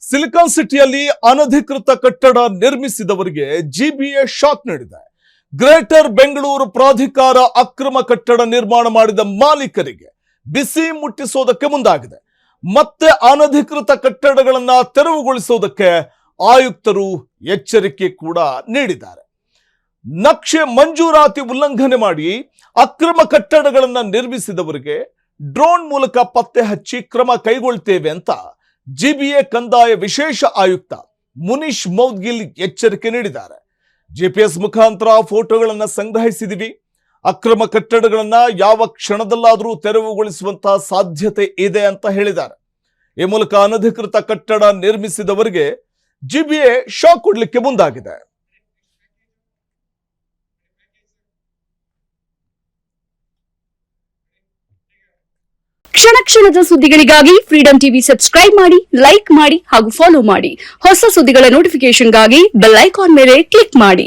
Silicon ಸಿಟಿಯಲ್ಲಿ ಅನಧಿಕೃತ ಕಟ್ಟಡ ನಿರ್ಮಿಸಿದವರಿಗೆ ಜಿಬಿಎ ಶಾಕ್ ನೀಡಿದೆ. ಗ್ರೇಟರ್ ಬೆಂಗಳೂರು ಪ್ರಾಧಿಕಾರ ಅಕ್ರಮ ಕಟ್ಟಡ ನಿರ್ಮಾಣ ಮಾಡಿದ ಮಾಲೀಕರಿಗೆ ಬಿಸಿ ಮುಟ್ಟಿಸೋದಕ್ಕೆ ಮುಂದಾಗಿದೆ. ಮತ್ತೆ ಅನಧಿಕೃತ ಕಟ್ಟಡಗಳನ್ನ ತೆರವುಗೊಳಿಸೋದಕ್ಕೆ ಆಯುಕ್ತರು ಎಚ್ಚರಿಕೆ ಕೂಡ ನೀಡಿದ್ದಾರೆ. ನಕ್ಷೆ ಮಂಜೂರಾತಿ ಉಲ್ಲಂಘನೆ ಮಾಡಿ ಅಕ್ರಮ ಕಟ್ಟಡಗಳನ್ನ ನಿರ್ಮಿಸಿದವರಿಗೆ ಡ್ರೋನ್ ಮೂಲಕ ಪತ್ತೆ ಹಚ್ಚಿ ಕ್ರಮ ಕೈಗೊಳ್ತೇವೆ ಅಂತ ಜಿಬಿಎ ಕಂದಾಯ ವಿಶೇಷ ಆಯುಕ್ತ ಮುನೀಶ್ ಮೌದ್ಗಿಲ್ ಎಚ್ಚರಿಕೆ ನೀಡಿದ್ದಾರೆ. ಜಿಪಿಎಸ್ ಮುಖಾಂತರ ಫೋಟೋಗಳನ್ನ ಸಂಗ್ರಹಿಸಿದಿವಿ. ಅಕ್ರಮ ಕಟ್ಟಡಗಳನ್ನ ಯಾವ ಕ್ಷಣದಲ್ಲಾದರೂ ತೆರವುಗೊಳಿಸುವಂತಹ ಸಾಧ್ಯತೆ ಇದೆ ಅಂತ ಹೇಳಿದ್ದಾರೆ. ಈ ಮೂಲಕ ಅನಧಿಕೃತ ಕಟ್ಟಡ ನಿರ್ಮಿಸಿದವರಿಗೆ ಜಿಬಿಎ ಶಾಕ್ ಕೊಡಲಿಕ್ಕೆ ಮುಂದಾಗಿದೆ. ಕ್ಷಣ ಕ್ಷಣದ ಸುದ್ದಿಗಳಿಗಾಗಿ ಫ್ರೀಡಂ ಟಿವಿ ಸಬ್ಸ್ಕ್ರೈಬ್ ಮಾಡಿ, ಲೈಕ್ ಮಾಡಿ ಹಾಗೂ ಫಾಲೋ ಮಾಡಿ. ಹೊಸ ಸುದ್ದಿಗಳ ನೋಟಿಫಿಕೇಶನ್ಗಾಗಿ ಬೆಲ್ ಐಕಾನ್ ಮೇಲೆ ಕ್ಲಿಕ್ ಮಾಡಿ.